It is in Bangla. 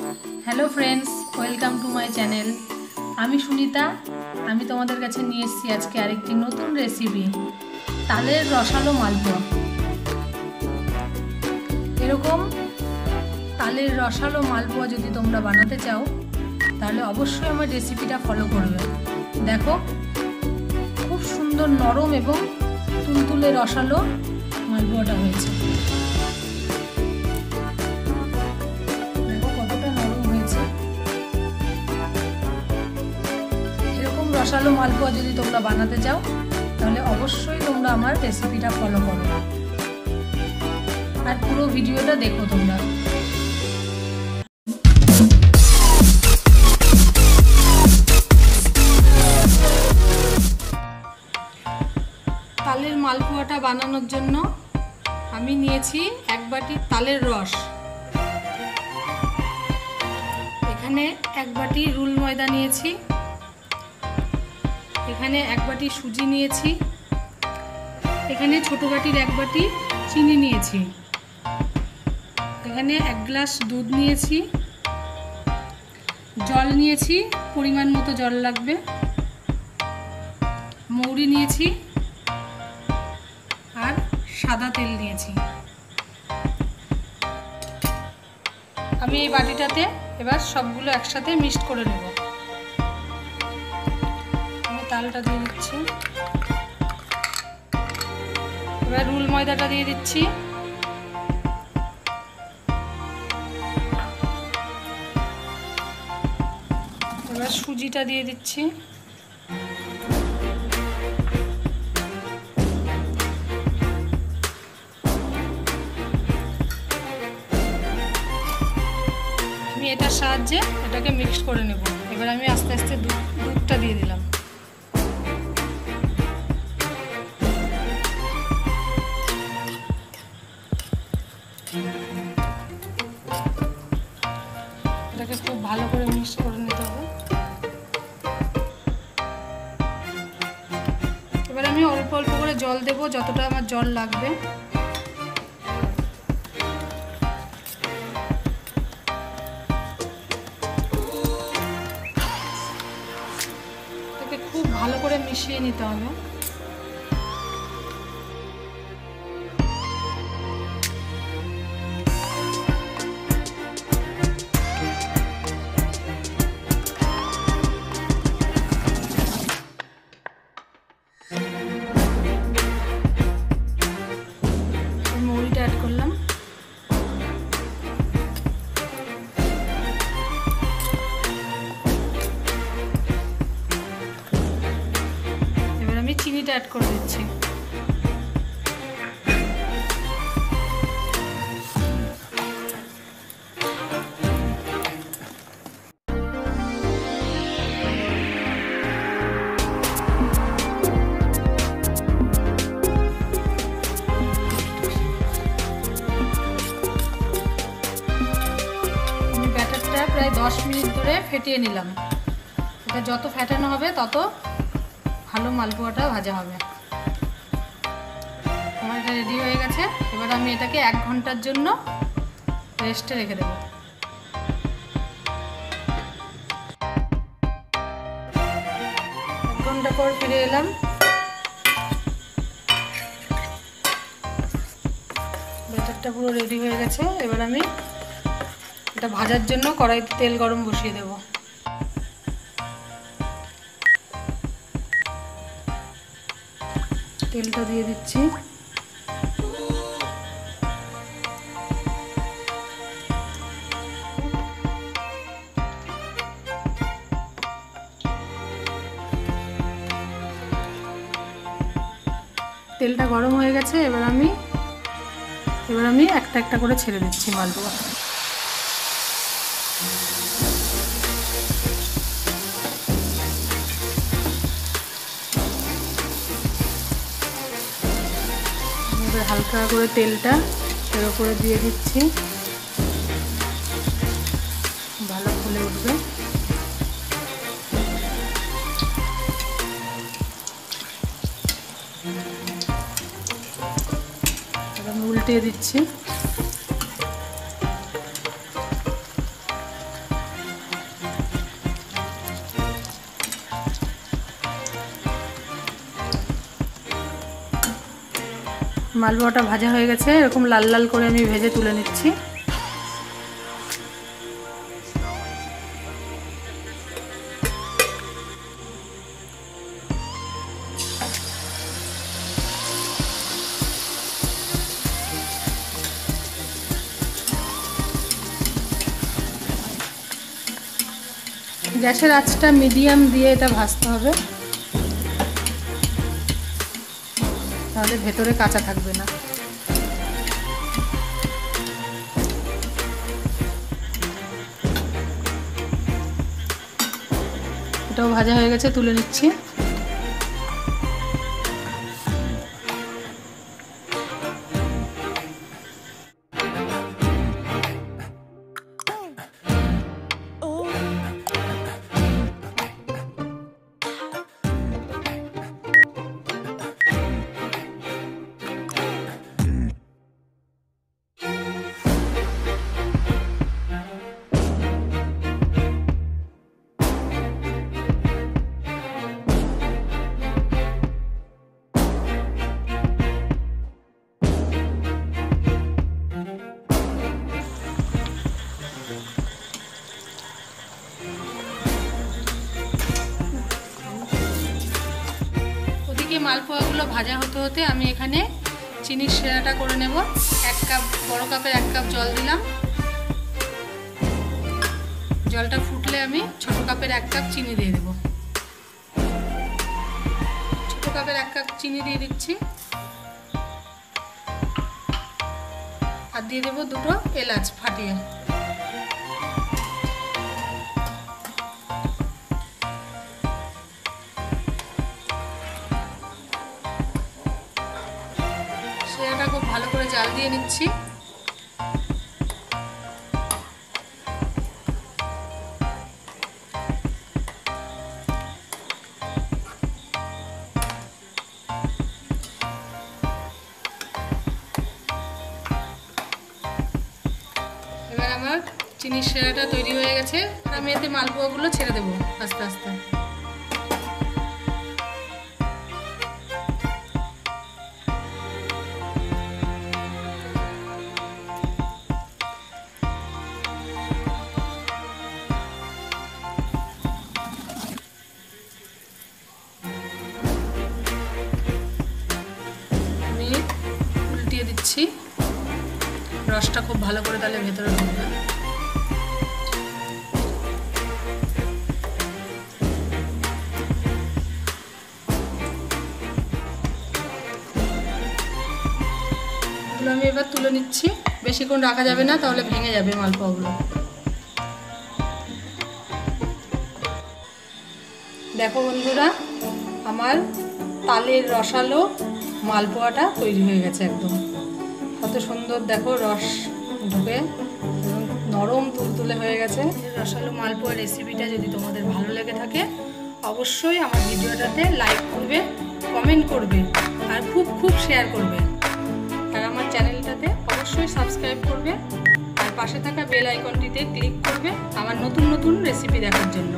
Hello friends, welcome to my channel. आमी सुनीता। आमी तोमादेर काछे निये एसेछि आजके आरेकटी नतुन रेसिपि, तालेर रसालो मालपोआ। एरकम तालेर रसालो मालपोआ यदि तोमरा बानाते चाओ ताहले अवश्यई आमार रेसिपिटा फलो करबे। देखो खूब सुंदर नरम एबं तुलतुले रसालो मालपोआटा हयेछे। रसालो मालपोआ यदि तोमरा बानाते चाओ ताहले अवश्यई तोमरा आमार रेसिपिटा फलो करो और पुरो भिडियोटा देखो तोमरा। तालेर मालपोआटा बानानोर जन्य आमी नियेछि एक बाटी तालेर रस, एखाने एक बाटी रुल मयदा नियेछि, এখানে এক বাটি সুজি নিয়েছি, এখানে ছোট বাটির এক বাটি চিনি নিয়েছি, এখানে এক গ্লাস দুধ নিয়েছি, জল নিয়েছি পরিমাণ মতো জল লাগবে, মৌরি নিয়েছি আর সাদা তেল নিয়েছি। আমি এই বাটিটাতে এবার সবগুলো একসাথে মিক্সড করে নেব। তালটা দিয়ে দিচ্ছি, এবার রুল ময়দাটা দিয়ে দিচ্ছি, এবার সুজিটা দিয়ে দিচ্ছি, আমি এটার সাহায্যে এটাকে মিক্স করে নেব। এবার আমি আস্তে আস্তে দুধটা দিয়ে দিলাম। এটাকে খুব ভালো করে মিক্স করে নিতে হবে। এবার আমি অল্প অল্প করে জল দেব, যতটা আমার জল লাগবে। এটাকে খুব ভালো করে মিশিয়ে নিতে হবে। ऐड করলাম, এবার আমি চিনিটা অ্যাড করে দিচ্ছি। প্রায় 10 মিনিট ধরে ফেটিয়ে নিলাম। এটা যত ফেটানো হবে তত ভালো মালপোয়াটা ভাজা হবে। আমার এটা রেডি হয়ে গেছে। এবার আমি এটাকে 1 ঘন্টার জন্য রেস্টে রেখে দেব। 1 ঘন্টা পর ফিরে এলাম। ব্যাটারটা পুরো রেডি হয়ে গেছে। এবার আমি এটা ভাজার জন্য কড়াইতে তেল গরম বসিয়ে দেব। তেলটা দিয়ে দিচ্ছি, তেলটা গরম হয়ে গেছে। এবার আমি একটা একটা করে ছেড়ে দিচ্ছি মালপোয়া। হালকা করে তেলটা এর উপরে দিয়ে দিচ্ছি, ভালো ফুলে উঠবে। আমি উল্টে দিচ্ছি। মালপোয়াটা ভাজা হয়ে গেছে, এরকম লাল লাল করে আমি ভেজে তুলে নিচ্ছি। গ্যাসের আঁচটা মিডিয়াম দিয়ে এটা ভাজতে হবে, তাহলে ভেতরে কাঁচা থাকবে না। এটাও ভাজা হয়ে গেছে, তুলে নিচ্ছি। মালপোয়াগুলো ভাজা হতে হতে আমি এখানে চিনির সেরাটা করে নেব। 1 কাপ, বড় কাপের 1 কাপ জল দিলাম। জলটা ফুটলে আমি ছোট কাপের 1 কাপ চিনি দিয়ে দেব। ছোট কাপের 1 কাপ চিনি দিয়ে দিচ্ছি, আর দিয়ে দেব 2টো এলাচ ফাটিয়ে। সেটা খুব ভালো করে জাল দিয়ে নিচ্ছি। এবার আমার চিনির সেরাটা তৈরি হয়ে গেছে, আমি এতে মালপোয়াগুলো ছেড়ে দেবো আস্তে আস্তে। উল্টিয়ে দিচ্ছি, রসটা খুব ভালো করে তাহলে ভেতরে ঢুকবে। এগুলো আমি এবার তুলে নিচ্ছি, বেশিক্ষণ রাখা যাবে না, তাহলে ভেঙে যাবে মালপোয়াগুলো। দেখো বন্ধুরা, আমার তালের রসালো মালপোয়াটা তৈরি হয়ে গেছে। একদম কত সুন্দর দেখো, রস ঢুকে নরম তুলতুলে হয়ে গেছে। রসালো মালপোয়া রেসিপিটা যদি তোমাদের ভালো লেগে থাকে, অবশ্যই আমার ভিডিওটাতে লাইক করবে, কমেন্ট করবে, আর খুব শেয়ার করবে। আর আমার চ্যানেলটাতে অবশ্যই সাবস্ক্রাইব করবে, আর পাশে থাকা বেল আইকনটিতে ক্লিক করবে আমার নতুন নতুন রেসিপি দেখার জন্য।